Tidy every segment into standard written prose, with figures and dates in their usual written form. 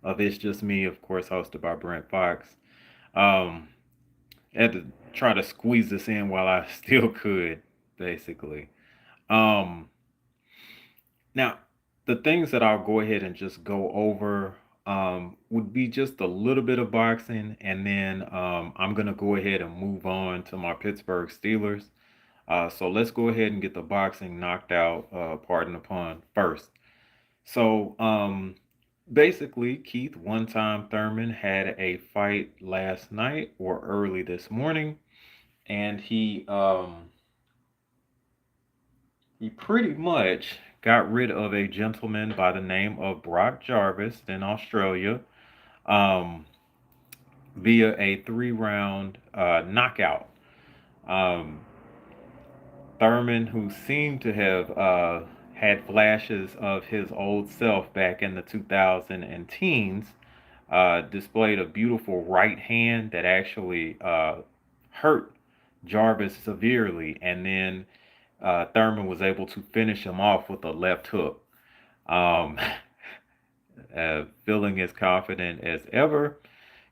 of It's Just Me, of course, hosted by Brent Fox. Um, had to try to squeeze this in while I still could, basically. Um, Now, the things that I'll go ahead and just go over would be just a little bit of boxing, and then I'm gonna go ahead and move on to my Pittsburgh Steelers. So let's go ahead and get the boxing knocked out, pardon the pun, first. So basically, Keith One Time Thurman had a fight last night or early this morning, and he pretty much got rid of a gentleman by the name of Brock Jarvis in Australia um, via a 3 round knockout. Um, Thurman, who seemed to have had flashes of his old self back in the 2000 and teens, displayed a beautiful right hand that actually hurt Jarvis severely, and then Thurman was able to finish him off with a left hook. Um, Feeling as confident as ever,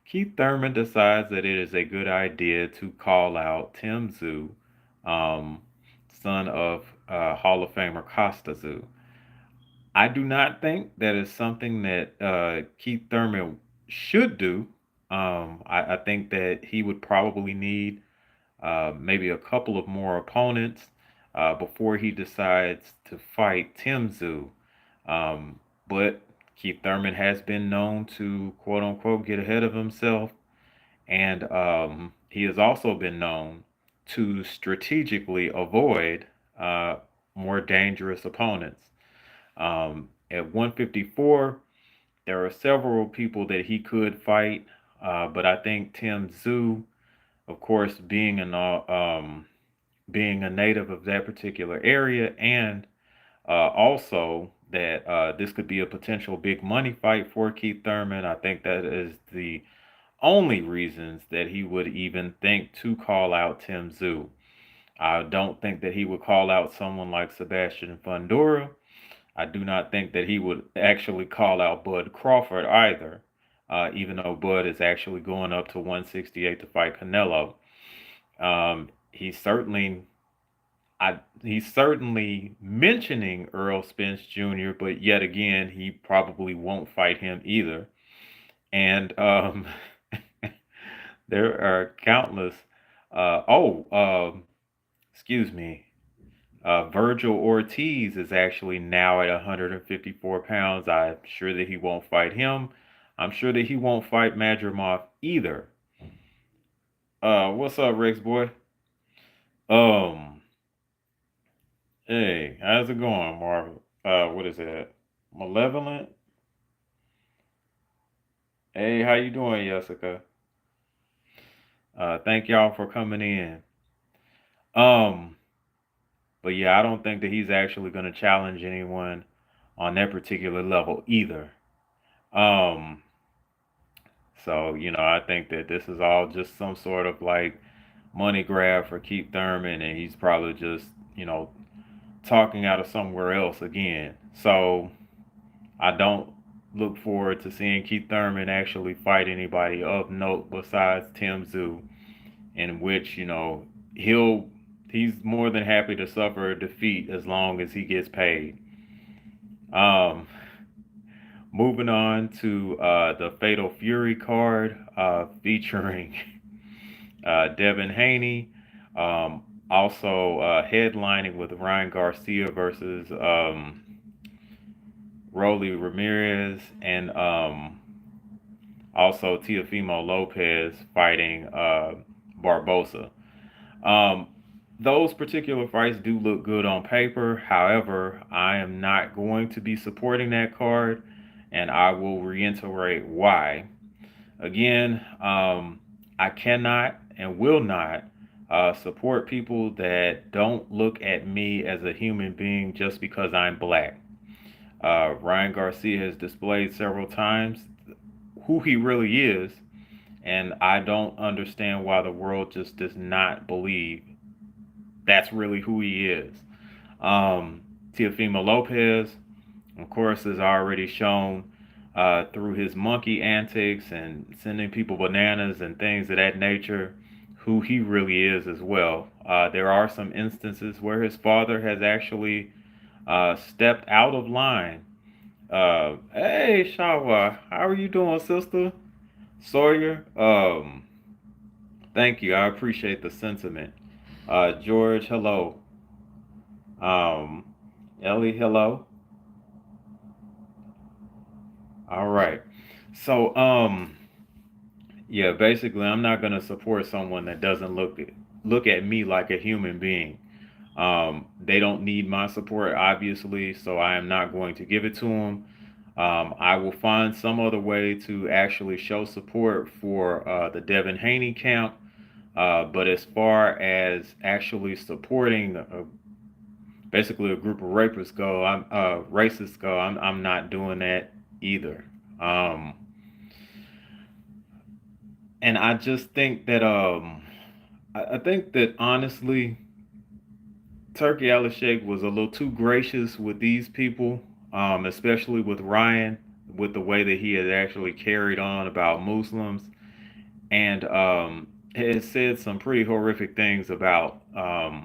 Keith Thurman decides that it is a good idea to call out Tim Tszyu, um, son of Hall of Famer Costa Tszyu. I do not think that is something that Keith Thurman should do. I think that he would probably need maybe a couple of more opponents before he decides to fight Tim Tszyu. But Keith Thurman has been known to quote unquote get ahead of himself, and he has also been known to strategically avoid more dangerous opponents. At 154, there are several people that he could fight, but I think Tim Tszyu, of course, being a native of that particular area, and also that this could be a potential big money fight for Keith Thurman. I think that is the only reasons that he would even think to call out Tim Tszyu. I don't think that he would call out someone like Sebastian Fundora. I do not think that he would actually call out Bud Crawford either, even though Bud is actually going up to 168 to fight Canelo. He's certainly mentioning Earl Spence Jr., but yet again, he probably won't fight him either. And there are countless. Excuse me. Virgil Ortiz is actually now at 154 pounds. I'm sure that he won't fight him. I'm sure that he won't fight Madrimov either. What's up, Rex boy? Um, hey, how's it going, Marvel? What is that? Malevolent? Hey, how you doing, Jessica? Thank y'all for coming in. Um, but yeah, I don't think that he's actually going to challenge anyone on that particular level either. Um, so I think that this is all just some sort of like money grab for Keith Thurman, and he's probably just talking out of somewhere else again. So I don't look forward to seeing Keith Thurman actually fight anybody of note besides Tim Tszyu, in which he'll he's more than happy to suffer a defeat as long as he gets paid. Um, Moving on to the Fatal Fury card featuring Devin Haney, also headlining with Ryan Garcia versus Rolly Ramirez, and also Teofimo Lopez fighting Barbosa. Um, those particular fights do look good on paper. However, I am not going to be supporting that card, and I will reiterate why. Again, I cannot and will not support people that don't look at me as a human being just because I'm black. Ryan Garcia has displayed several times who he really is, and I don't understand why the world just does not believe that's really who he is. Teofimo Lopez, of course, has already shown through his monkey antics and sending people bananas and things of that nature, who he really is as well. There are some instances where his father has actually stepped out of line. Hey, Shawa, how are you doing, sister? Sawyer, thank you. I appreciate the sentiment. George, hello. Um, Ellie, hello. All right. So, yeah, basically, I'm not gonna support someone that doesn't look at me like a human being. They don't need my support, obviously, so I am not going to give it to them. I will find some other way to actually show support for the Devin Haney camp. But as far as actually supporting basically a group of racists go, I'm not doing that either. Um, and I just think that I think that honestly, Turkey Al Sheikh was a little too gracious with these people, especially with Ryan, with the way that he had actually carried on about Muslims, and has said some pretty horrific things about them.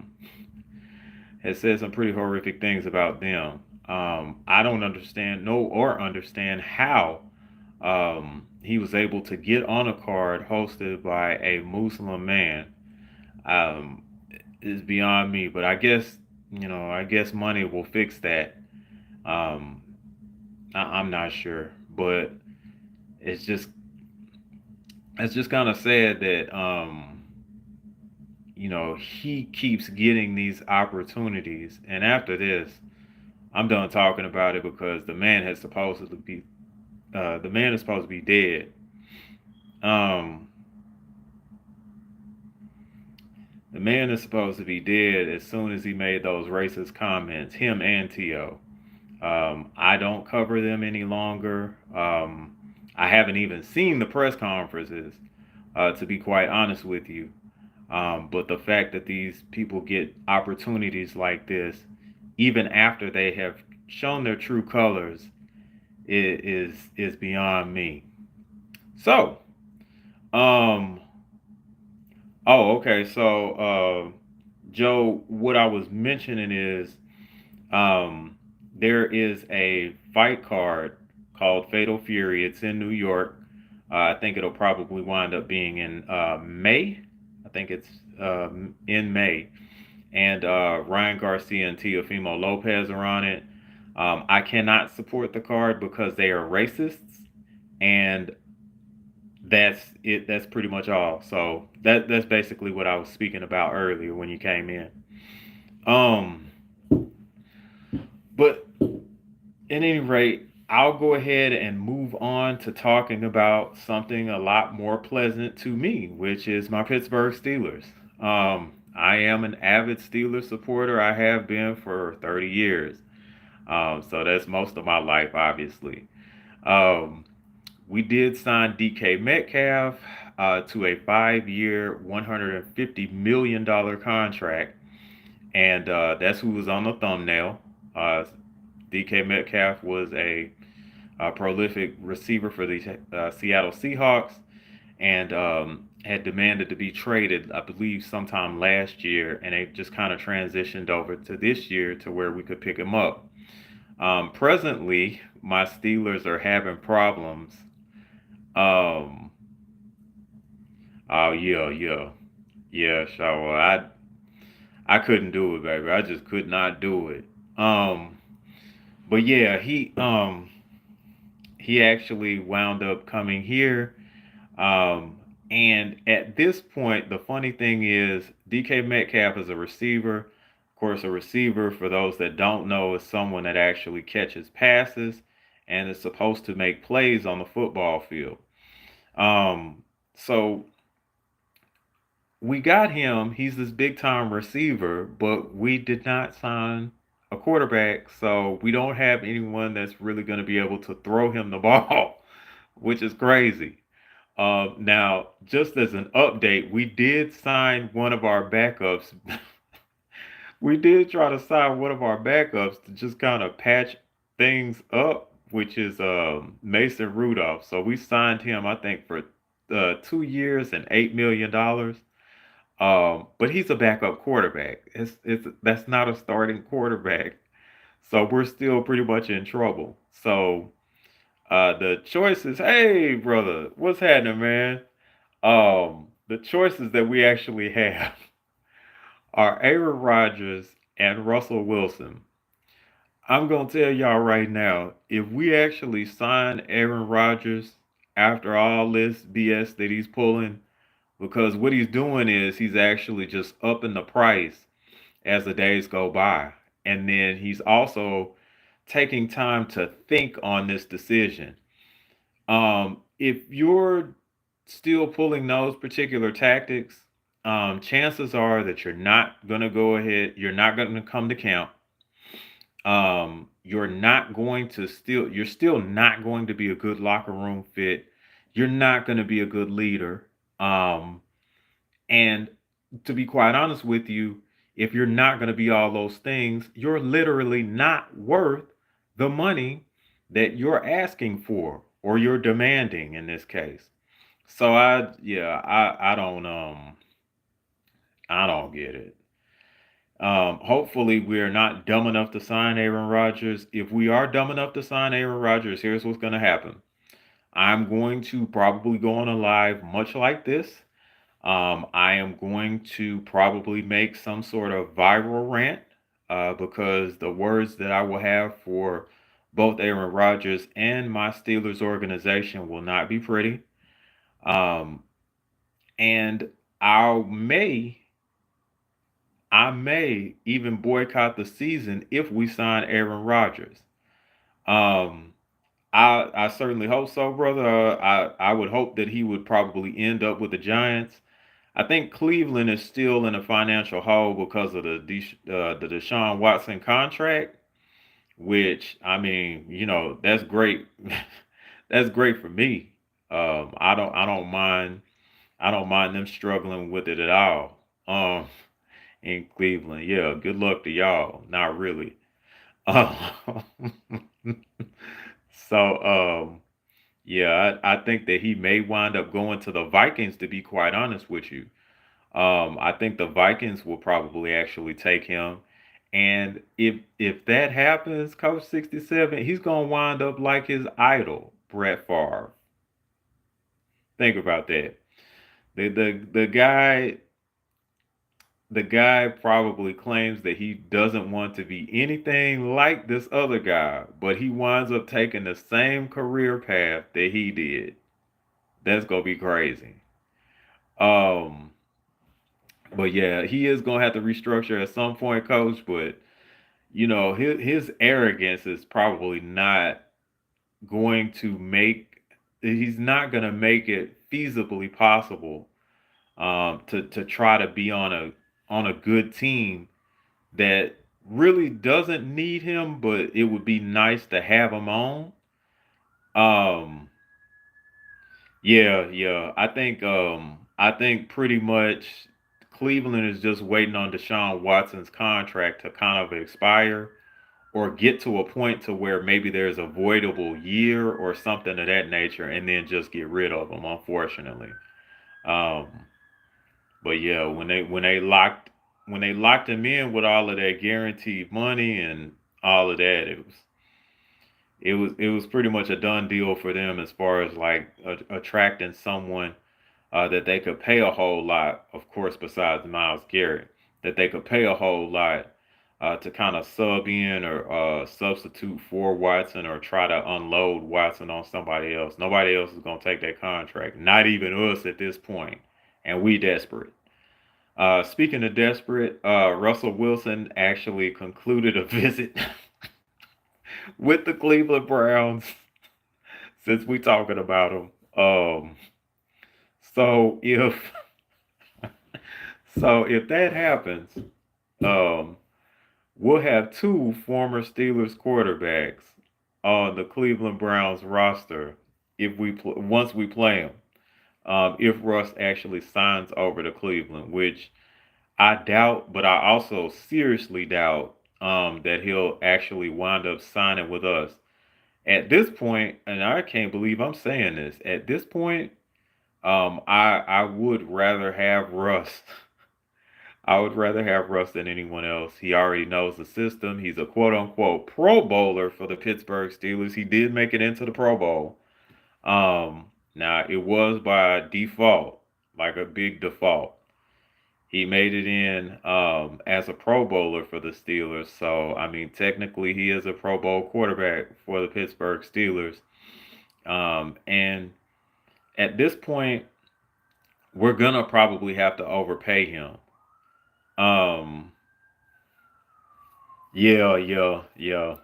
I don't know or understand how he was able to get on a card hosted by a Muslim man. Um, is beyond me, but I guess money will fix that. Um, I'm not sure, but it's just it's just kind of sad that he keeps getting these opportunities, and after this, I'm done talking about it because the man is supposed to be dead. Um, the man is supposed to be dead as soon as he made those racist comments. Him and Tio. I don't cover them any longer. I haven't even seen the press conferences, to be quite honest with you. But the fact that these people get opportunities like this, even after they have shown their true colors, is beyond me. So, um, oh, okay. So, Joe, what I was mentioning is, um, there is a fight card called Fatal Fury. It's in New York. I think it'll probably wind up being in May. I think it's in May. And Ryan Garcia and Teofimo Lopez are on it. I cannot support the card because they are racists, and that's it. That's pretty much all. So that's basically what I was speaking about earlier when you came in. Um, but at any rate, I'll go ahead and move on to talking about something a lot more pleasant to me, which is my Pittsburgh Steelers. I am an avid Steelers supporter. I have been for 30 years. So that's most of my life, obviously. Um, we did sign DK Metcalf to a 5 year, $150 million contract, and that's who was on the thumbnail. DK Metcalf was a prolific receiver for the Seattle Seahawks and had demanded to be traded, I believe, sometime last year, and they just kind of transitioned over to this year to where we could pick him up. Presently, my Steelers are having problems. Um, oh yeah, so I couldn't do it, baby. I just could not do it. Um, but yeah, he actually wound up coming here. And at this point, the funny thing is, DK Metcalf is a receiver. Of course, a receiver, for those that don't know, is someone that actually catches passes and is supposed to make plays on the football field. Um, so we got him. He's this big time receiver, but we did not sign a quarterback. So we don't have anyone that's really going to be able to throw him the ball, which is crazy. Now, just as an update, we did sign one of our backups. We did try to sign one of our backups to just kind of patch things up which is Mason Rudolph. So we signed him, I think, for 2 years and $8 million. But he's a backup quarterback. It's that's not a starting quarterback. So we're still pretty much in trouble. So the choices, hey brother, what's happening, man? The choices that we actually have are Aaron Rodgers and Russell Wilson. I'm gonna tell y'all right now, if we actually sign Aaron Rodgers after all this BS that he's pulling, because what he's doing is he's actually just upping the price as the days go by. And then he's also taking time to think on this decision. If you're still pulling those particular tactics, chances are that you're not going to go ahead, you're not going to come to camp. You're still not going to be a good locker room fit. You're not going to be a good leader. Um, and to be quite honest with you, if you're not going to be all those things, you're literally not worth the money that you're asking for or you're demanding in this case. So I don't get it. Hopefully we're not dumb enough to sign Aaron Rodgers. If we are dumb enough to sign Aaron Rodgers, here's what's going to happen. I'm going to probably go on a live much like this. I am going to probably make some sort of viral rant because the words that I will have for both Aaron Rodgers and my Steelers organization will not be pretty. Um, and I may, I may even boycott the season if we sign Aaron Rodgers. Um, I certainly hope so, brother. I would hope that he would probably end up with the Giants. I think Cleveland is still in a financial hole because of the Deshaun Watson contract, which I mean, that's great. That's great for me. I don't mind them struggling with it at all. Um, in Cleveland, yeah. Good luck to y'all. Not really. Um, so yeah, I think that he may wind up going to the Vikings. To be quite honest with you. I think the Vikings will probably actually take him. And if that happens, Coach 67, he's gonna wind up like his idol, Brett Favre. Think about that. The the the guy the guy probably claims that he doesn't want to be anything like this other guy, but he winds up taking the same career path that he did. That's gonna be crazy. Um, but yeah, he is gonna have to restructure at some point, coach. But his arrogance is probably not going to make he's not going to make it feasibly possible to try to be on a good team that really doesn't need him, but it would be nice to have him on. Um, yeah. I think pretty much Cleveland is just waiting on Deshaun Watson's contract to kind of expire or get to a point to where maybe there's a voidable year or something of that nature and then just get rid of them, unfortunately. Um, but yeah, when they locked him in with all of that guaranteed money and all of that, it was pretty much a done deal for them as far as like attracting someone that they could pay a whole lot, of course, besides Miles Garrett, that they could pay a whole lot to kind of sub in or substitute for Watson or try to unload Watson on somebody else. Nobody else is going to take that contract, not even us at this point, and we desperate. Speaking of desperate, Russell Wilson actually concluded a visit with the Cleveland Browns since we talking about them. So if that happens, um, we'll have two former Steelers quarterbacks on the Cleveland Browns roster if once we play them. If Russ actually signs over to Cleveland, which I doubt, but I also seriously doubt that he'll actually wind up signing with us. At this point, and I can't believe I'm saying this, at this point, I would rather have Russ. I would rather have Russ than anyone else. He already knows the system. He's a quote unquote Pro Bowler for the Pittsburgh Steelers. He did make it into the Pro Bowl. Now it was by default, like a big default. He made it in as a Pro Bowler for the Steelers. So I mean, technically, he is a Pro Bowl quarterback for the Pittsburgh Steelers. And at this point, we're gonna probably have to overpay him. Um, yeah, yeah, yeah.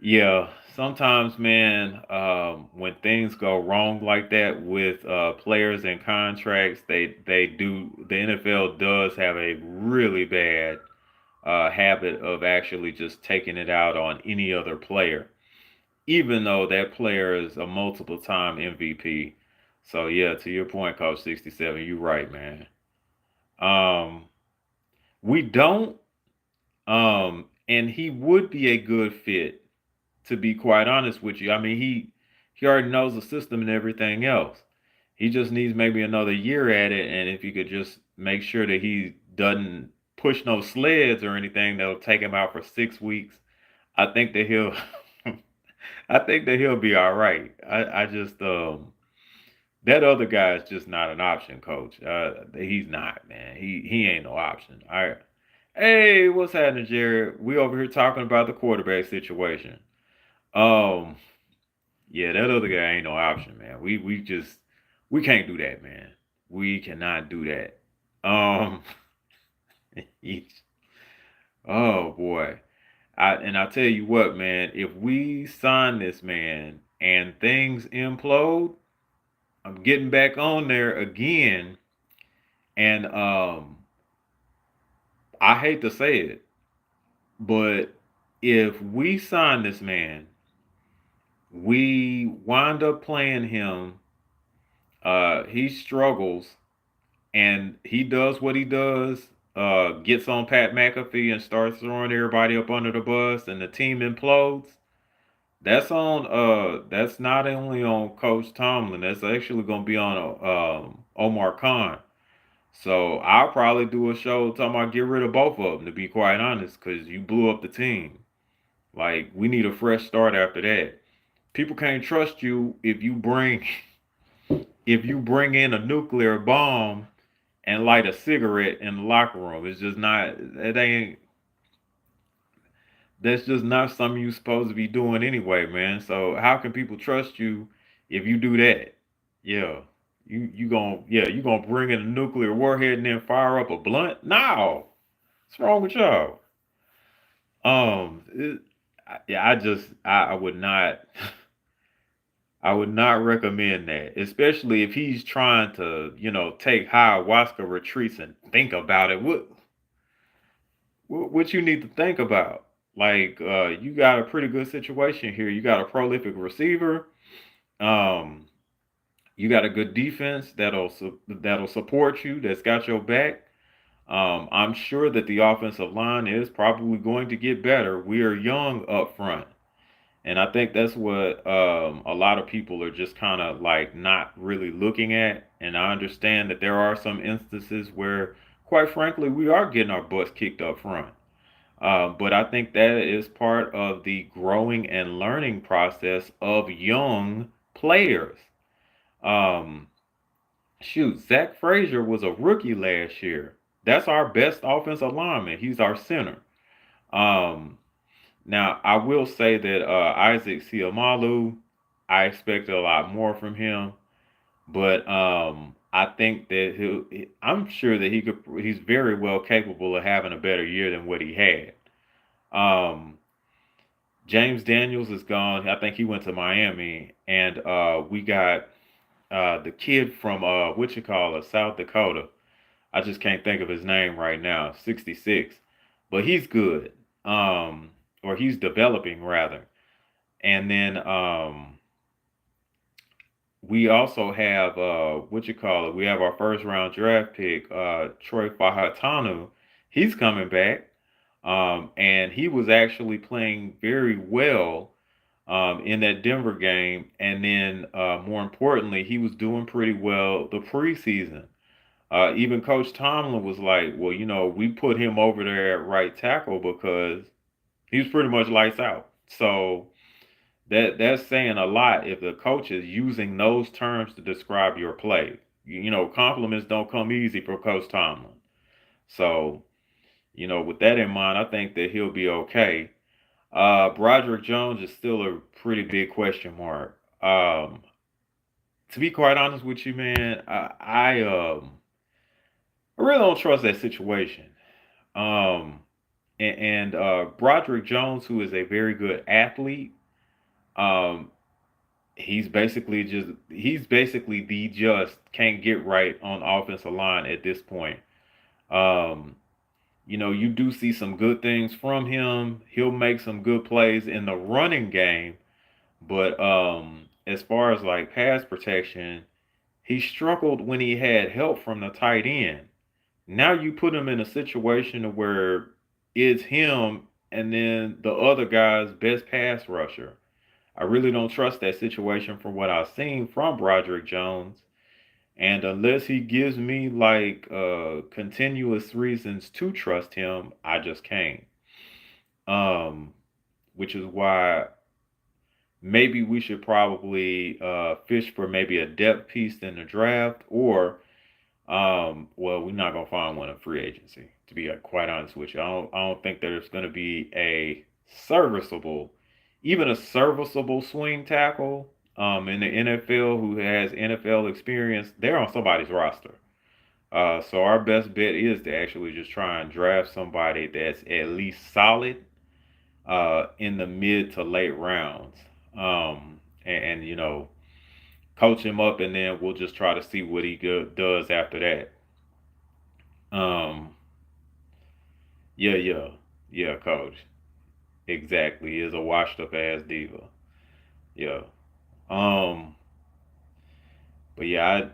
Yeah, sometimes, man, when things go wrong like that with players and contracts, they do. The NFL does have a really bad habit of actually just taking it out on any other player, even though that player is a multiple-time MVP. So yeah, to your point, Coach 67, you're right, man. Um, we don't, and he would be a good fit, to be quite honest with you. I mean, he already knows the system and everything else. He just needs maybe another year at it, and if you could just make sure that he doesn't push no sleds or anything that'll take him out for 6 weeks, I think that he'll I think that he'll be all right. I just that other guy is just not an option, coach. He's not, man. He ain't no option. All right. Hey, what's happening, Jared? We over here talking about the quarterback situation. Um, yeah, that other guy ain't no option, man. We can't do that, man. We cannot do that. Um, oh boy. I tell you what, man. If we sign this man and things implode, I'm getting back on there again, and I hate to say it, but if we sign this man, we wind up playing him. He struggles and he does what he does, gets on Pat McAfee and starts throwing everybody up under the bus, and the team implodes. That's not only on Coach Tomlin. That's actually going to be on Omar Khan. So I'll probably do a show talking about get rid of both of them. To be quite honest, because you blew up the team. Like we need a fresh start after that. People can't trust you if you bring in a nuclear bomb and light a cigarette in the locker room. It's just not it ain't that's just not something you're supposed to be doing anyway, man. So how can people trust you if you do that? Yeah. You gonna bring in a nuclear warhead and then fire up a blunt? No. What's wrong with y'all? It, yeah, I would not I would not recommend that, especially if he's trying to, take ayahuasca retreats and think about it. What you need to think about? Like, you got a pretty good situation here. You got a prolific receiver. Um, you got a good defense that'll support you. That's got your back. I'm sure that the offensive line is probably going to get better. We are young up front. And I think that's what a lot of people are just kind of like not really looking at. And I understand that there are some instances where, quite frankly, we are getting our butts kicked up front. But I think that is part of the growing and learning process of young players. Um, Shoot, Zach Frazier was a rookie last year. That's our best offensive lineman. He's our center. Um, Now, I will say that Isaac Siamalu, I expected a lot more from him, but I think that I'm sure that he's very well capable of having a better year than what he had. Um, James Daniels is gone. I think he went to Miami, and we got the kid from what you call it, South Dakota. I just can't think of his name right now. 66, but he's good. Or he's developing rather. And then we also have what you call it. We have our first round draft pick, Troy Fahatanu. He's coming back, and he was actually playing very well in that Denver game, and then more importantly, he was doing pretty well the preseason. Even Coach Tomlin was like, "Well, we put him over there at right tackle because he was pretty much lights out." So that's saying a lot if the coach is using those terms to describe your play. Compliments don't come easy for Coach Tomlin. So, with that in mind, I think that he'll be okay. Broderick Jones is still a pretty big question mark. To be quite honest with you, man, I really don't trust that situation. Um, and Broderick Jones, who is a very good athlete, um, he's basically the just can't get right on offensive line at this point. Um, you do see some good things from him. He'll make some good plays in the running game, but as far as like pass protection, he struggled when he had help from the tight end. Now you put him in a situation where it's him and then the other guy's best pass rusher. I really don't trust that situation from what I've seen from Broderick Jones. And unless he gives me like continuous reasons to trust him, I just can't. Um, which is why maybe we should probably fish for maybe a depth piece in the draft, or well, we're not gonna find one in free agency. To be quite honest with you, I don't think there's gonna be serviceable, even a serviceable swing tackle in the NFL who has NFL experience. They're on somebody's roster. So our best bet is to actually just try and draft somebody that's at least solid in the mid to late rounds. And coach him up, and then we'll just try to see what he does after that. Um, yeah, yeah, yeah, coach. Exactly, he is a washed up ass diva. Yeah. Um, but yeah,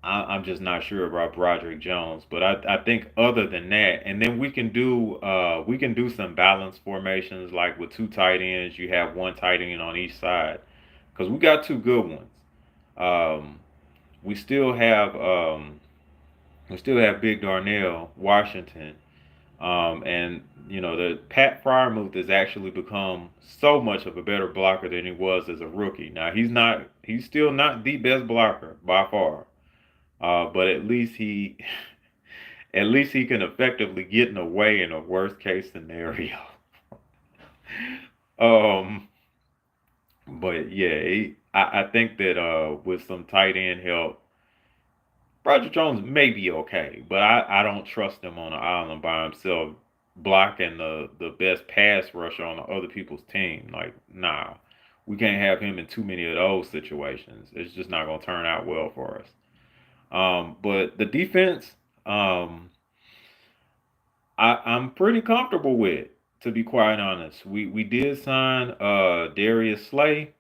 I'm just not sure about Broderick Jones. But I think other than that, and then we can do some balance formations like with two tight ends. You have one tight end on each side because we got two good ones. Um, we still have Big Darnell Washington. And the Pat Fryermuth has actually become so much of a better blocker than he was as a rookie. Now he's still not the best blocker by far. But at least he can effectively get in the way in a worst case scenario. um, but yeah, I think that with some tight end help, Roger Jones may be okay, but I don't trust him on the island by himself, blocking the best pass rusher on the other people's team. Like, nah, we can't have him in too many of those situations. It's just not gonna turn out well for us. But the defense, um, I'm pretty comfortable with, to be quite honest. We did sign Darius Slay,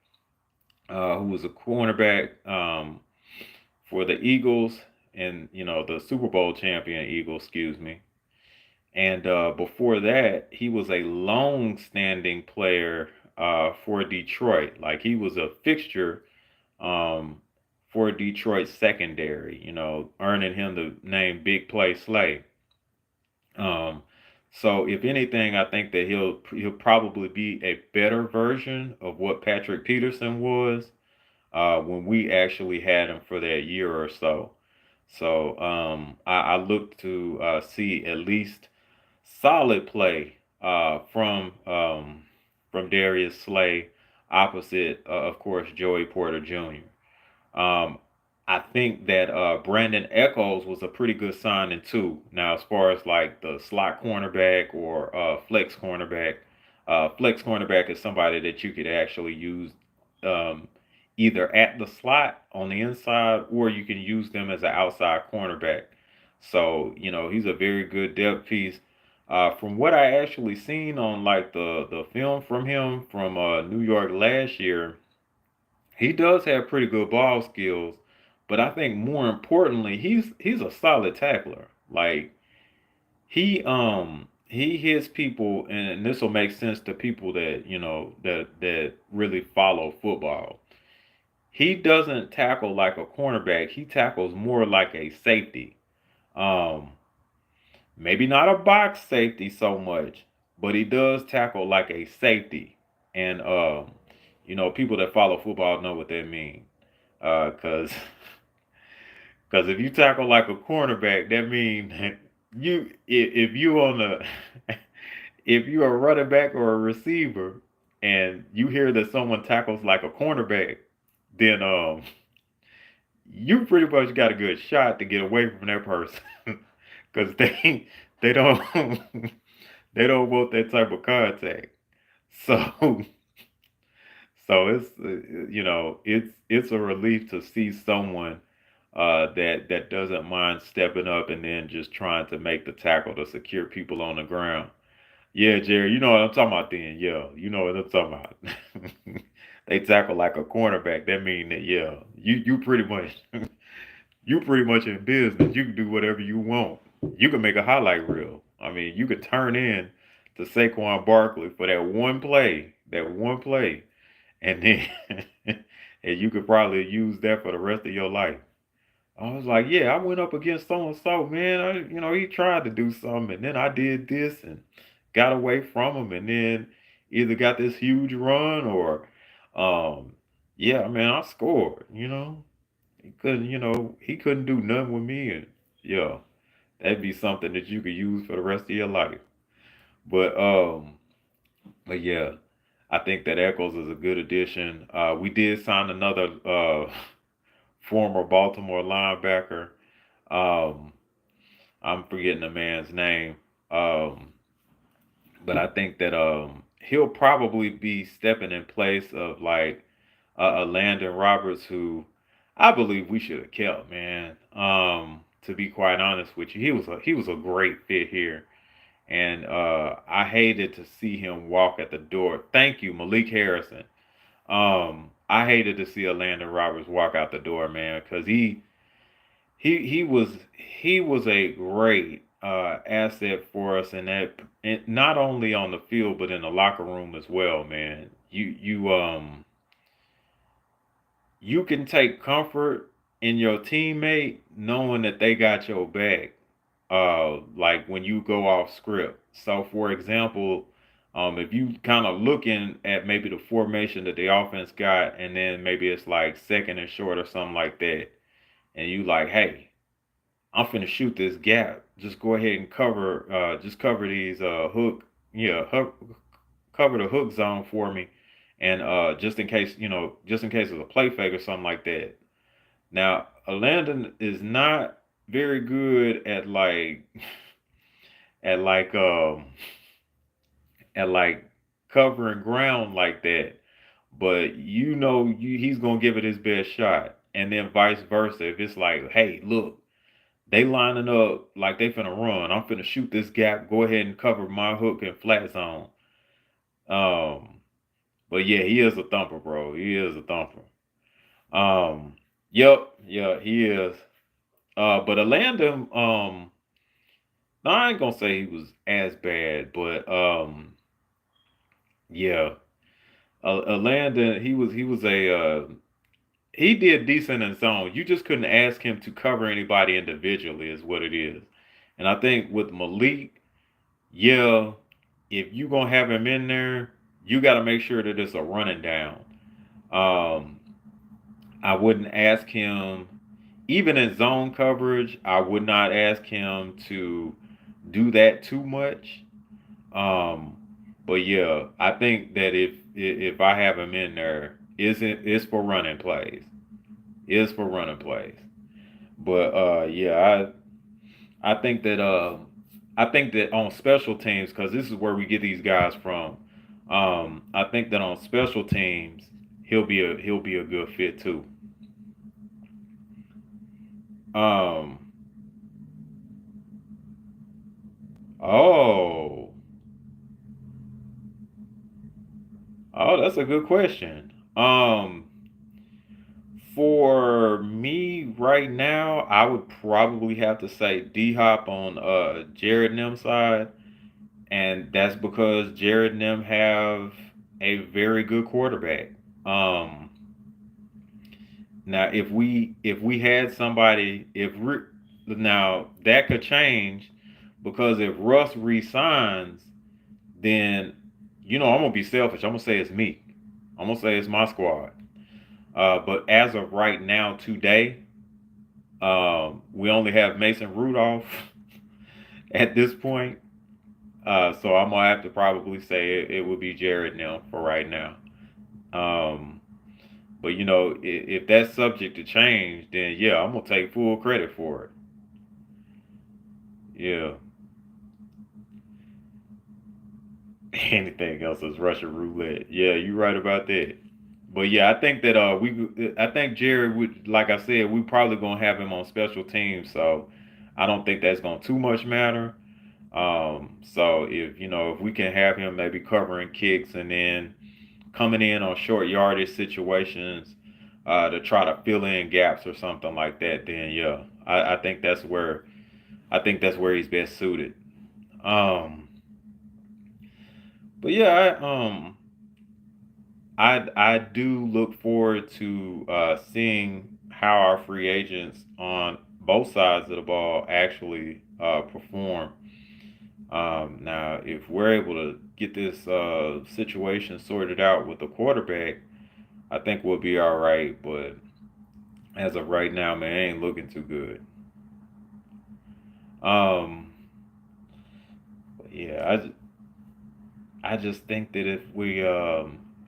who was a cornerback for the Eagles, and the Super Bowl champion Eagles, excuse me. And before that, he was a long-standing player for Detroit. Like he was a fixture um, for Detroit secondary. Earning him the name Big Play Slay. Um, so if anything, I think that he'll probably be a better version of what Patrick Peterson was when we actually had him for that year or so. So I look to see at least solid play from Darius Slay, opposite of course Joey Porter Jr. Um, I think that Brandon Echols was a pretty good signing too. Now, as far as like the slot cornerback or flex cornerback is somebody that you could actually use um, either at the slot on the inside, or you can use them as an outside cornerback. So he's a very good depth piece. From what I actually seen on like the film from him from New York last year, he does have pretty good ball skills, but I think more importantly, he's a solid tackler. Like he he hits people, and this will make sense to people that that really follow football. He doesn't tackle like a cornerback. He tackles more like a safety. Um, Maybe not a box safety so much, but he does tackle like a safety. And people that follow football know what that means. Cause Because if you tackle like a cornerback, that means if you on the if you're a running back or a receiver and you hear that someone tackles like a cornerback, then you pretty much got a good shot to get away from that person because they don't they don't want that type of contact. So it's it's a relief to see someone that doesn't mind stepping up and then just trying to make the tackle to secure people on the ground. Yeah, Jerry, you know what I'm talking about then. Yeah, you know what I'm talking about. They tackle like a cornerback. That mean that yeah, you pretty much you pretty much in business. You can do whatever you want. You can make a highlight reel. I mean, you could turn in to Saquon Barkley for that one play, and then and you could probably use that for the rest of your life. I was like, yeah, I went up against so and so, man. He tried to do something, and then I did this and got away from him, and then either got this huge run or, yeah, man, I scored. He couldn't do nothing with me, and yeah, that'd be something that you could use for the rest of your life. But yeah, I think that Eccles is a good addition. We did sign another former Baltimore linebacker. Um, I'm forgetting the man's name. Um, but I think that he'll probably be stepping in place of like a Landon Roberts, who I believe we should have kept, man. To be quite honest with you, he was a great fit here, and I hated to see him walk at the door. Thank you, Malik Harrison. I hated to see a Landon Roberts walk out the door, man, because he was a great asset for us, and that and not only on the field but in the locker room as well, man. You can take comfort in your teammate knowing that they got your back. Like when you go off script. So, for example, if you kind of looking at maybe the formation that the offense got, and then maybe it's like second and short or something like that, and you like, hey, I'm finna shoot this gap. Just go ahead and just cover these yeah, cover the hook zone for me, and just in case it's a play fake or something like that. Now, Landon is not very good at at like um at like covering ground like that, but he's gonna give it his best shot, and then vice versa. If it's like, hey, look, they lining up like they finna run. I'm finna shoot this gap. Go ahead and cover my hook and flat zone. Um, but yeah, he is a thumper, bro. He is a thumper. Um, yep, yeah, he is. But Orlando, no, I ain't gonna say he was as bad, but yeah, Orlando, he was he did decent in zone. You just couldn't ask him to cover anybody individually, is what it is. And I think with Malik, yeah, if you gonna have him in there, you got to make sure that it's a running down. Um, I wouldn't ask him, even in zone coverage, I would not ask him to do that too much. Um, but yeah, I think that if I have him in there, it's for running plays. It's for running plays. But yeah, I think that on special teams, because this is where we get these guys from. I think that on special teams he'll be a good fit too. Um, oh, that's a good question. For me right now, I would probably have to say D Hop on Jared Nim side. and that's because Jared and them have a very good quarterback. Um, Now, if we had somebody, now that could change because if Russ resigns, then I'm gonna be selfish. I'm gonna say it's me. I'm gonna say it's my squad. But as of right now, today, we only have Mason Rudolph at this point. So I'm gonna have to probably say it would be Jared now for right now. Um, but if that's subject to change, then yeah, I'm gonna take full credit for it. Yeah. Anything else is Russian roulette. Yeah, you're right about that. But yeah, I think that I think Jerry would, like I said, we probably gonna have him on special teams, so I don't think that's gonna too much matter. So if we can have him maybe covering kicks and then coming in on short yardage situations to try to fill in gaps or something like that, then yeah, I think that's where he's best suited. Um, but yeah, I do look forward to seeing how our free agents on both sides of the ball actually perform. Now, if we're able to get this situation sorted out with the quarterback, I think we'll be all right. But as of right now, man, it ain't looking too good. Um, yeah, I just think that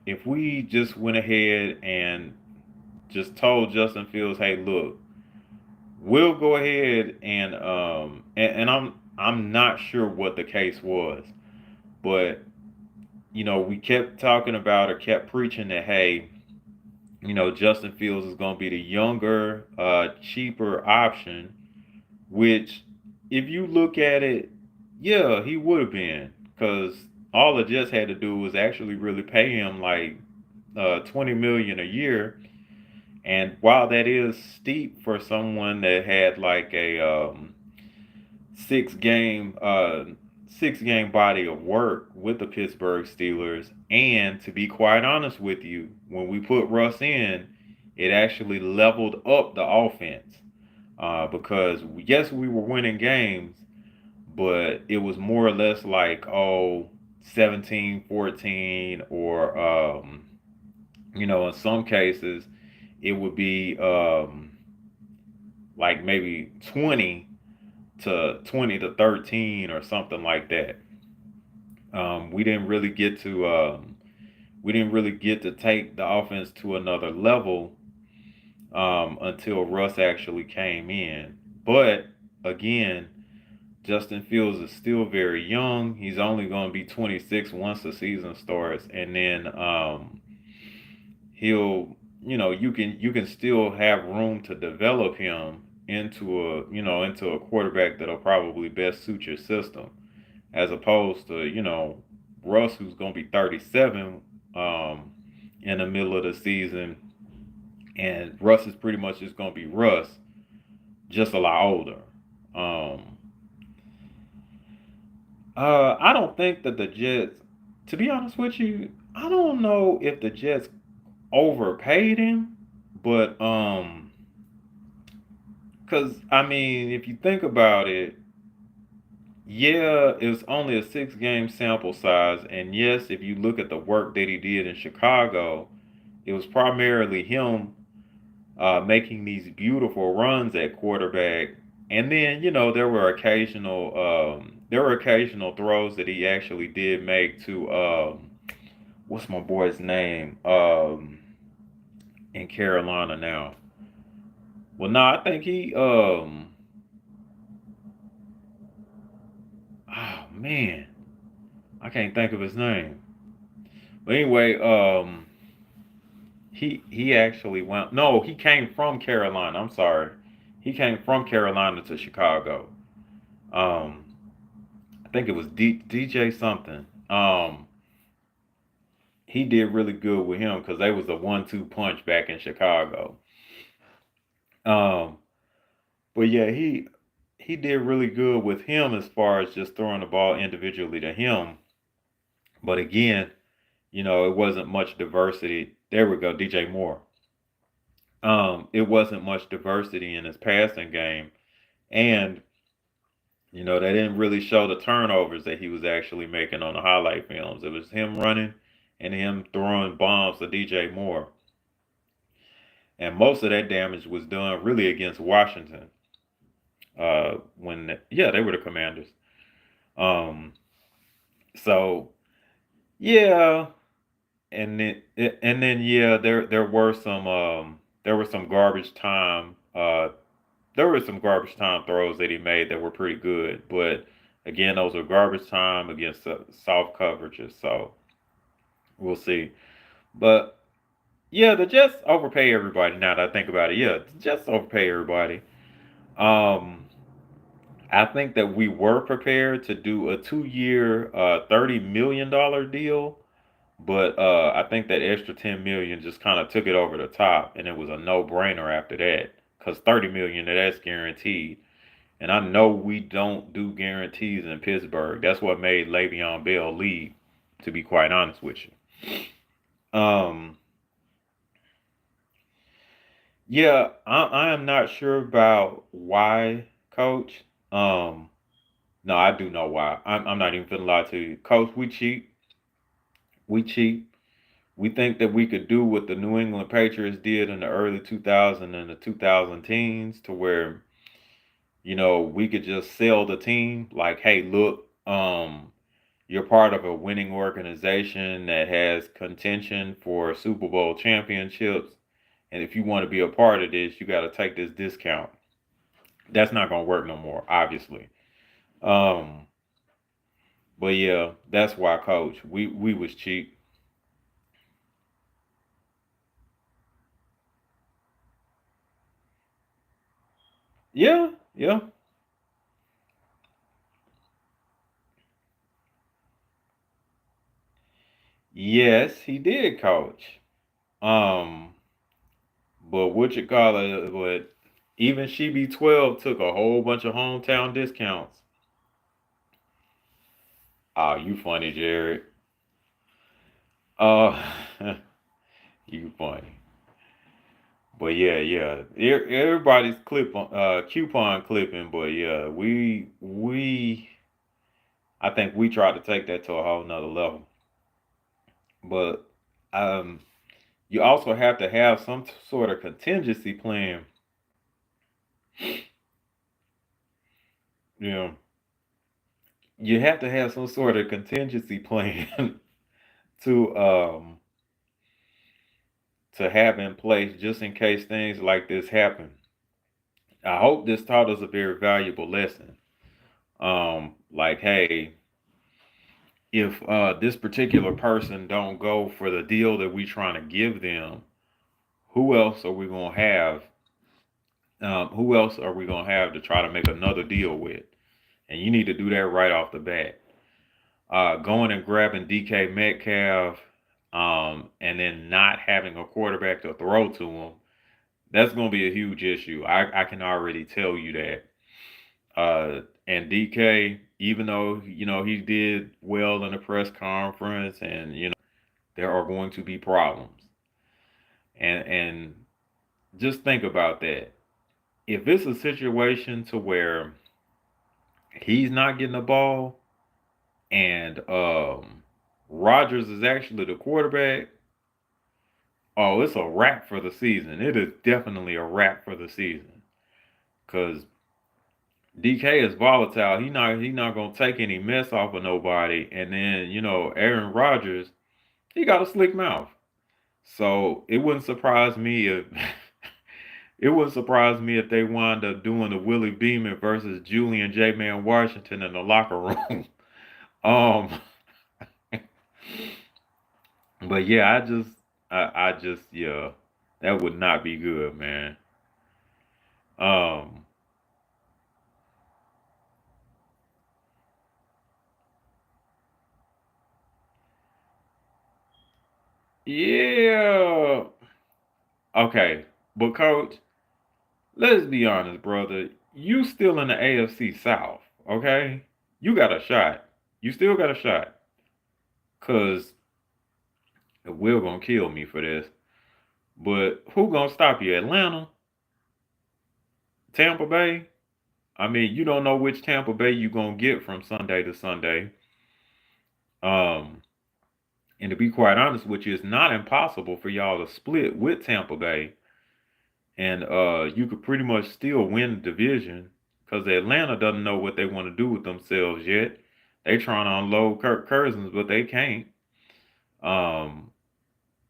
if we just went ahead and just told Justin Fields, hey, look, we'll go ahead and I'm not sure what the case was, but we kept talking about or kept preaching that, hey, Justin Fields is going to be the younger, cheaper option, which if you look at it, yeah, he would have been, because all it just had to do was actually really pay him like 20 million a year. And while that is steep for someone that had like a six game uh, 6 game body of work with the Pittsburgh Steelers, and to be quite honest with you, when we put Russ in, it actually leveled up the offense because yes, we were winning games, but it was more or less like 17-14, or in some cases it would be like maybe 20 to 13 or something like that. We didn't really get to take the offense to another level until Russ actually came in. But again, Justin Fields is still very young. He's only going to be 26 once the season starts, and then he'll you can still have room to develop him into a quarterback that'll probably best suit your system, as opposed to Russ, who's going to be 37 in the middle of the season, and Russ is pretty much just going to be Russ, just a lot older. um I don't think that the Jets, to be honest with you, I don't know if the Jets overpaid him, but because I mean, if you think about it, yeah, it was only a 6 game sample size, and yes, if you look at the work that he did in Chicago, it was primarily him making these beautiful runs at quarterback, and then there were occasional throws that he actually did make to what's my boy's name in Carolina now. Well, no, I think oh man, I can't think of his name. But anyway, he actually went. No, he came from Carolina. I'm sorry, he came from Carolina to Chicago. Um, I think it was DJ something. He did really good with him because they was a 1-2 punch back in Chicago. Um, but yeah, he did really good with him as far as just throwing the ball individually to him. But again, it wasn't much diversity. There we go, DJ Moore. It wasn't much diversity in his passing game, and they didn't really show the turnovers that he was actually making on the highlight films. It was him running and him throwing bombs to DJ Moore, and most of that damage was done really against Washington. Yeah, they were the Commanders. Um, so yeah, and then yeah, there were some garbage time there were some garbage time throws that he made that were pretty good, but again, those are garbage time against soft coverages. So we'll see. But yeah, the Jets overpay everybody. Now that I think about it, yeah, the Jets overpay everybody. Um, I think that we were prepared to do a 2-year, $30 million deal, but I think that extra 10 million just kind of took it over the top, and it was a no-brainer after that because 30 million that's guaranteed. And I know we don't do guarantees in Pittsburgh. That's what made Le'Veon Bell leave, to be quite honest with you. Yeah, I am not sure about why, Coach. Um, no, I do know why. I'm not even finna lie to you, Coach. We cheap. We cheap. We think that we could do what the New England Patriots did in the early 2000 and the 2000 teens, to where we could just sell the team like, hey, look, you're part of a winning organization that has contention for Super Bowl championships. And if you want to be a part of this, you got to take this discount. That's not going to work no more, obviously. Um, but yeah, that's why, Coach. We was cheap. Yeah, yeah. Yes, he did, Coach. Um, but what you call it? But even she be 12 took a whole bunch of hometown discounts. Oh, you funny, Jared. Oh, you funny. But yeah, yeah, everybody's coupon clipping. But yeah, I think we tried to take that to a whole nother level. But um, you also have to have some sort of contingency plan. You know, you have to have some sort of contingency plan to um to have in place just in case things like this happen. I hope this taught us a very valuable lesson. Like, hey, if this particular person don't go for the deal that we trying to give them, who else are we gonna have? Who else are we gonna have to try to make another deal with? And you need to do that right off the bat. Going and grabbing DK Metcalf, and then not having a quarterback to throw to him, that's gonna be a huge issue. I can already tell you that. And DK, even though he did well in the press conference, and there are going to be problems. And just think about that. If it's a situation to where he's not getting the ball and Rodgers is actually the quarterback, oh, it's a wrap for the season. It is definitely a wrap for the season. Cause DK is volatile. He not gonna take any mess off of nobody. And then, Aaron Rodgers, he got a slick mouth. So it wouldn't surprise me if it wouldn't surprise me if they wound up doing the Willie Beeman versus Julian J Man Washington in the locker room. um but yeah, I just yeah, that would not be good, man. Um yeah. Okay. But coach, let's be honest, brother. you still in the AFC South, okay? You got a shot. You still got a shot. Cause Will gonna kill me for this. But who gonna stop you? Atlanta? Tampa Bay? I mean, you don't know which Tampa Bay you gonna get from Sunday to Sunday. Um, and to be quite honest with you, it's not impossible for y'all to split with Tampa Bay. And you could pretty much still win the division because Atlanta doesn't know what they want to do with themselves yet. They trying to unload Kirk Cousins, but they can't. Um,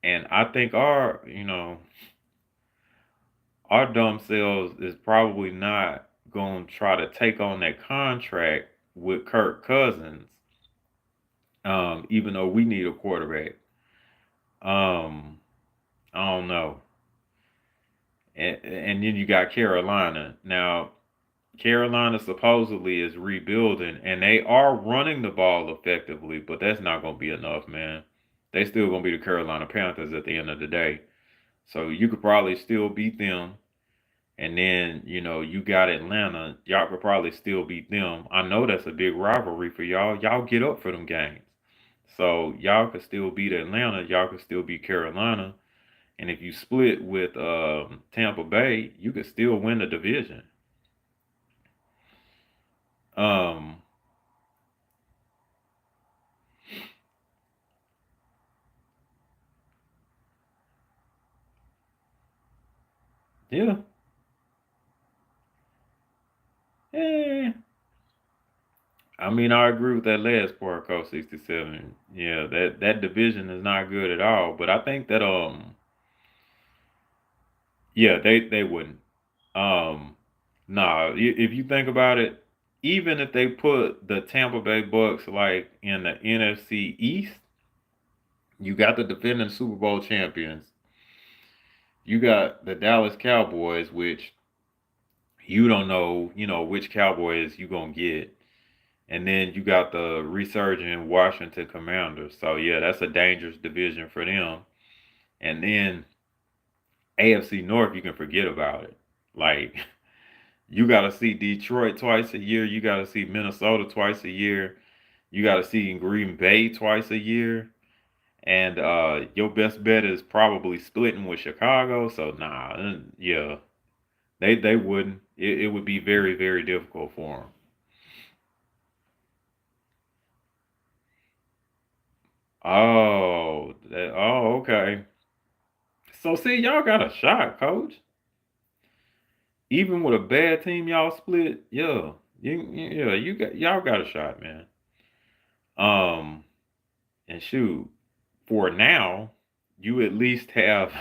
and I think our dumb selves is probably not going to try to take on that contract with Kirk Cousins, even though we need a quarterback. Um, I don't know. And then you got Carolina. Now, Carolina supposedly is rebuilding, and they are running the ball effectively, but that's not going to be enough, man. They still going to be the Carolina Panthers at the end of the day. So you could probably still beat them. And then, you got Atlanta. Y'all could probably still beat them. I know that's a big rivalry for y'all. Y'all get up for them games. So y'all could still beat Atlanta. Y'all could still beat Carolina. And if you split with Tampa Bay, you could still win the division. Um, yeah. Eh, I mean, I agree with that last part, Coach 67. Yeah, that division is not good at all. But I think that yeah, they wouldn't. Um, nah, if you think about it, even if they put the Tampa Bay Bucks like in the NFC East, you got the defending Super Bowl champions. You got the Dallas Cowboys, which you don't know, which Cowboys you gonna get. And then you got the resurgent Washington Commanders. So yeah, that's a dangerous division for them. And then AFC North, you can forget about it. Like you got to see Detroit twice a year. You got to see Minnesota twice a year. You got to see Green Bay twice a year. And your best bet is probably splitting with Chicago. So nah, yeah, they wouldn't. It would be very very difficult for them. Okay. So see, y'all got a shot, coach. Even with a bad team, y'all split. Yeah, y'all got a shot, man. Um, and shoot, for now, you at least have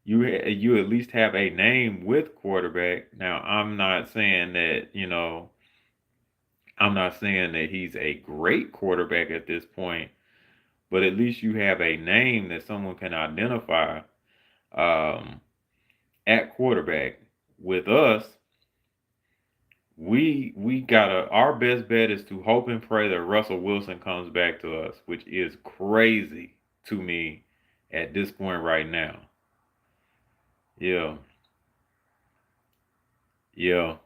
you at least have a name with quarterback. Now, I'm not saying that he's a great quarterback at this point, but at least you have a name that someone can identify um, at quarterback. With us, we gotta our best bet is to hope and pray that Russell Wilson comes back to us, which is crazy to me at this point right now. Yeah, yeah.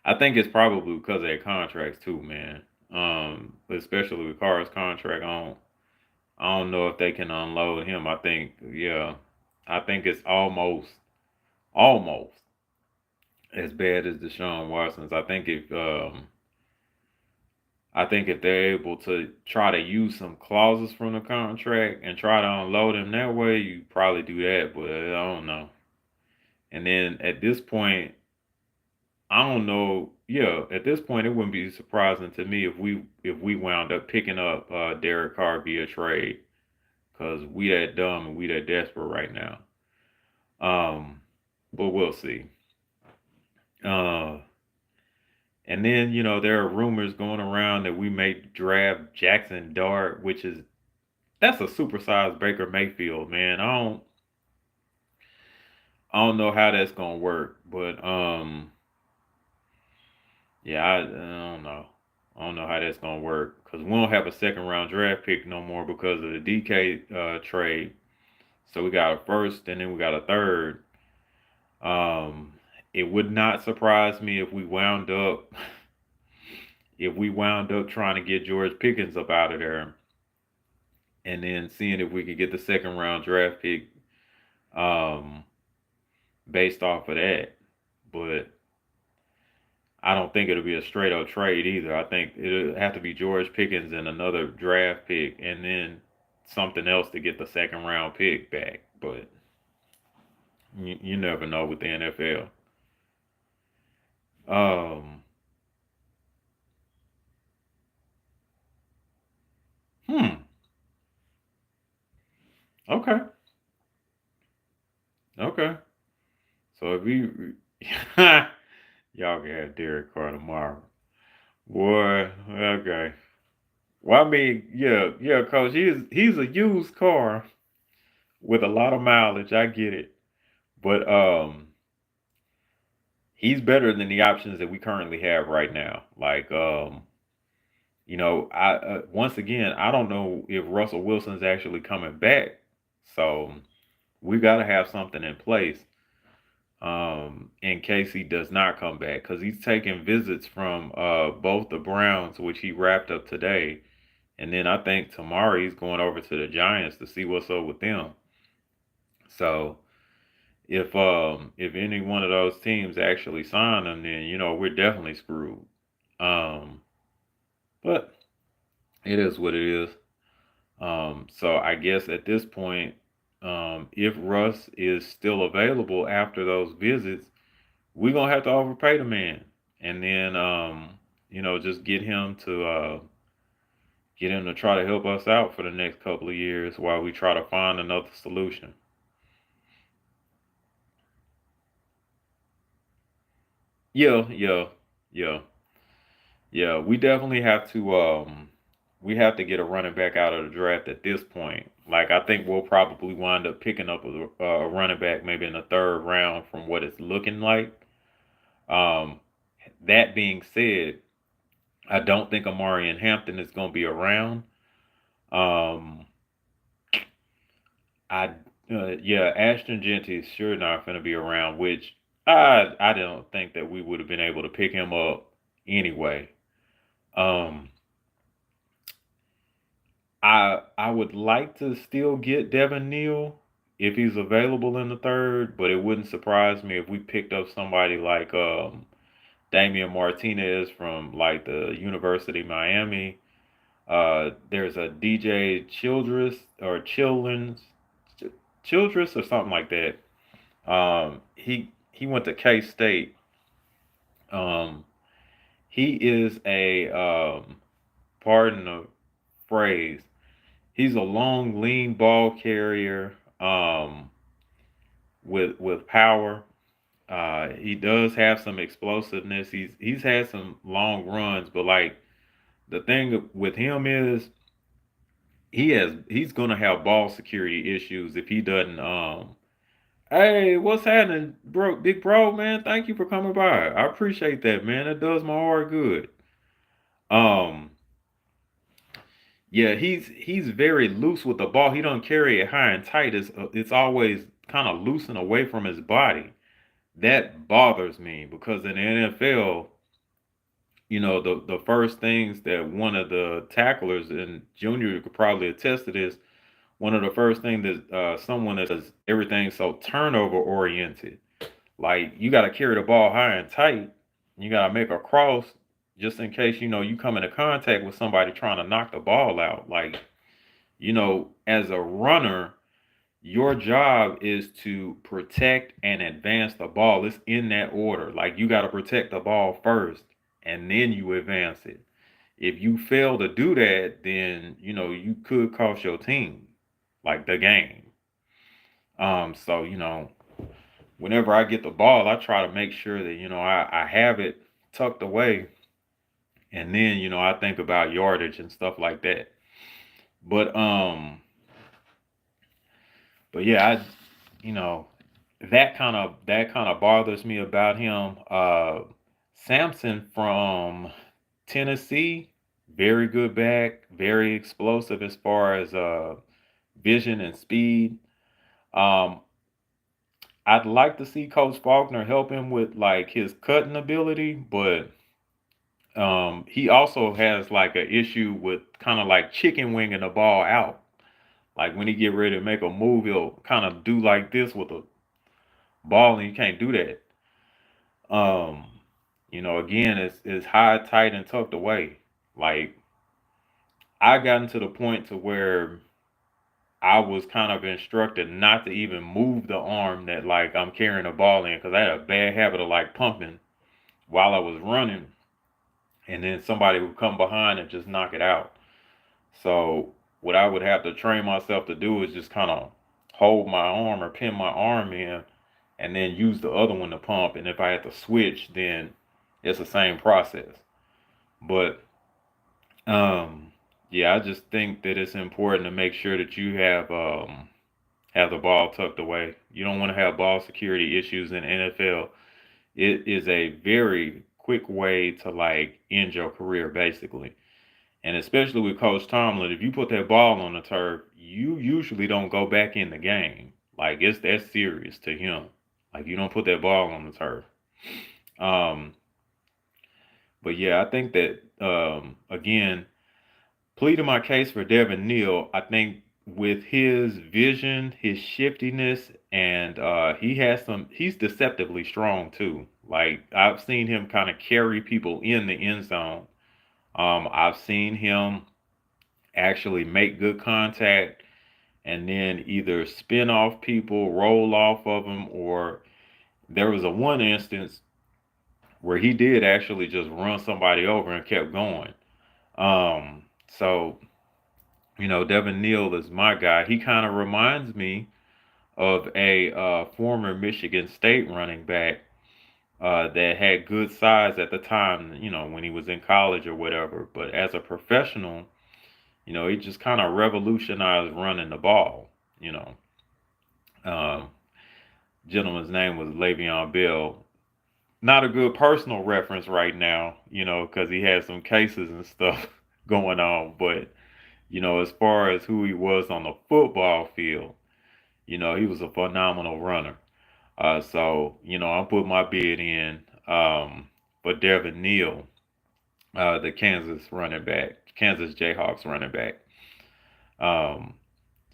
I think it's probably because of their contracts too, man. Especially with Carr's contract, I don't know if they can unload him. I think it's almost as bad as Deshaun Watson's. I think if they're able to try to use some clauses from the contract and try to unload him that way, you probably do that. But I don't know. And then at this point, I don't know. Yeah, at this point, it wouldn't be surprising to me if we wound up picking up Derek Carr via trade because we that dumb and we that desperate right now. Um, but we'll see. Uh, and then there are rumors going around that we may draft Jackson Dart, which is that's a supersized Baker Mayfield, man. I don't know how that's gonna work, but yeah, I don't know. I don't know how that's gonna work because we don't have a second round draft pick no more because of the DK trade. So we got a first and then we got a third. Um, it would not surprise me if we wound up trying to get George Pickens up out of there, and then seeing if we could get the second round draft pick um, based off of that. But I don't think it'll be a straight up trade either. I think it'll have to be George Pickens and another draft pick, and then something else to get the second round pick back. But you never know with the NFL. Um, hmm. Okay. Okay. So if we y'all can have Derek Carr tomorrow. Boy, okay. Well, I mean, yeah, coach. He's a used car with a lot of mileage. I get it, but he's better than the options that we currently have right now. Like, I once again, I don't know if Russell Wilson's actually coming back, so we got to have something in place in case he does not come back, because he's taking visits from both the Browns, which he wrapped up today, and then I think tomorrow he's going over to the Giants to see what's up with them. So if any one of those teams actually sign him, then we're definitely screwed. Um, but it is what it is. So I guess at this point, if Russ is still available after those visits, we're gonna have to overpay the man, and then just get him to try to help us out for the next couple of years while we try to find another solution. Yeah, yeah, yeah, yeah. We have to get a running back out of the draft at this point. Like, I think we'll probably wind up picking up a running back maybe in the third round from what it's looking like. Um, that being said, I don't think Amari and Hampton is going to be around. Um, I yeah, Ashton Genty is sure not going to be around, which I don't think that we would have been able to pick him up anyway. Um, I would like to still get Devin Neal if he's available in the third, but it wouldn't surprise me if we picked up somebody like Damian Martinez from like the University of Miami. There's a DJ Childress or something like that. He went to K State. Um, he is a pardon the phrase. He's a long, lean ball carrier with power. He does have some explosiveness. He's had some long runs, but like the thing with him is he's gonna have ball security issues if he doesn't. Hey, what's happening, bro? Big bro, man. Thank you for coming by. I appreciate that, man. It does my heart good. Um, yeah, he's very loose with the ball. He don't carry it high and tight. It's always kind of loose and away from his body. That bothers me because in the NFL, the first things that one of the tacklers, and Junior could probably attest to this, one of the first things that someone that does everything so turnover oriented. Like, you got to carry the ball high and tight. You got to make a cross just in case you come into contact with somebody trying to knock the ball out. Like, as a runner, your job is to protect and advance the ball. It's in that order. Like, you got to protect the ball first and then you advance it. If you fail to do that, then you could cost your team like the game. So whenever I get the ball, I try to make sure that I have it tucked away, and then I think about yardage and stuff like that. But yeah, you know that kind of bothers me about him. Samson from Tennessee, very good back, very explosive as far as vision and speed. Um, I'd like to see Coach Faulkner help him with like his cutting ability, but he also has like an issue with kind of like chicken winging the ball out. Like when he get ready to make a move, he'll kind of do like this with a ball, and you can't do that. Um, again, it's high, tight, and tucked away. Like I gotten to the point to where I was kind of instructed not to even move the arm that like I'm carrying the ball in because I had a bad habit of like pumping while I was running, and then somebody would come behind and just knock it out. So what I would have to train myself to do is just kind of hold my arm or pin my arm in, and then use the other one to pump. And if I had to switch, then it's the same process. But um, yeah, I just think that it's important to make sure that you have the ball tucked away. You don't want to have ball security issues in NFL. It is a very quick way to like end your career basically. And especially with Coach Tomlin, if you put that ball on the turf, you usually don't go back in the game. Like it's that serious to him. Like you don't put that ball on the turf. Um, but yeah, I think that again, pleading my case for Devin Neal, I think with his vision, his shiftiness, and he's deceptively strong too. Like I've seen him kind of carry people in the end zone. I've seen him actually make good contact and then either spin off people, roll off of them, or there was a one instance where he did actually just run somebody over and kept going. So Devin Neal is my guy. He kind of reminds me of a former Michigan State running back that had good size at the time, when he was in college or whatever. But as a professional, he just kind of revolutionized running the ball. You know, um, gentleman's name was Le'Veon Bell. Not a good personal reference right now, because he had some cases and stuff going on. But as far as who he was on the football field, he was a phenomenal runner. So I put my bid in for Devin Neal, the Kansas Jayhawks running back. Um,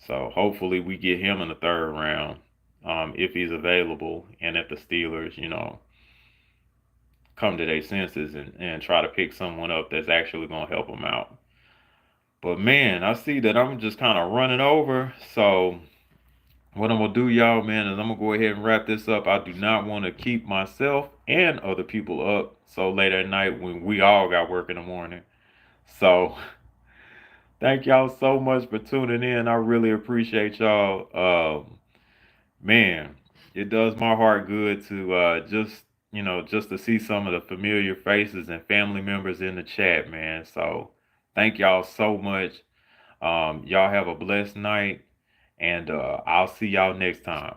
so hopefully we get him in the third round, if he's available, and if the Steelers, come to their senses and try to pick someone up that's actually going to help them out. But man, I see that I'm just kind of running over. So what I'm gonna do, y'all, man, is I'm gonna go ahead and wrap this up. I do not want to keep myself and other people up so late at night when we all got work in the morning. So thank y'all so much for tuning in. I really appreciate y'all. Man, it does my heart good to just to see some of the familiar faces and family members in the chat, man. So thank y'all so much. Y'all have a blessed night, and I'll see y'all next time.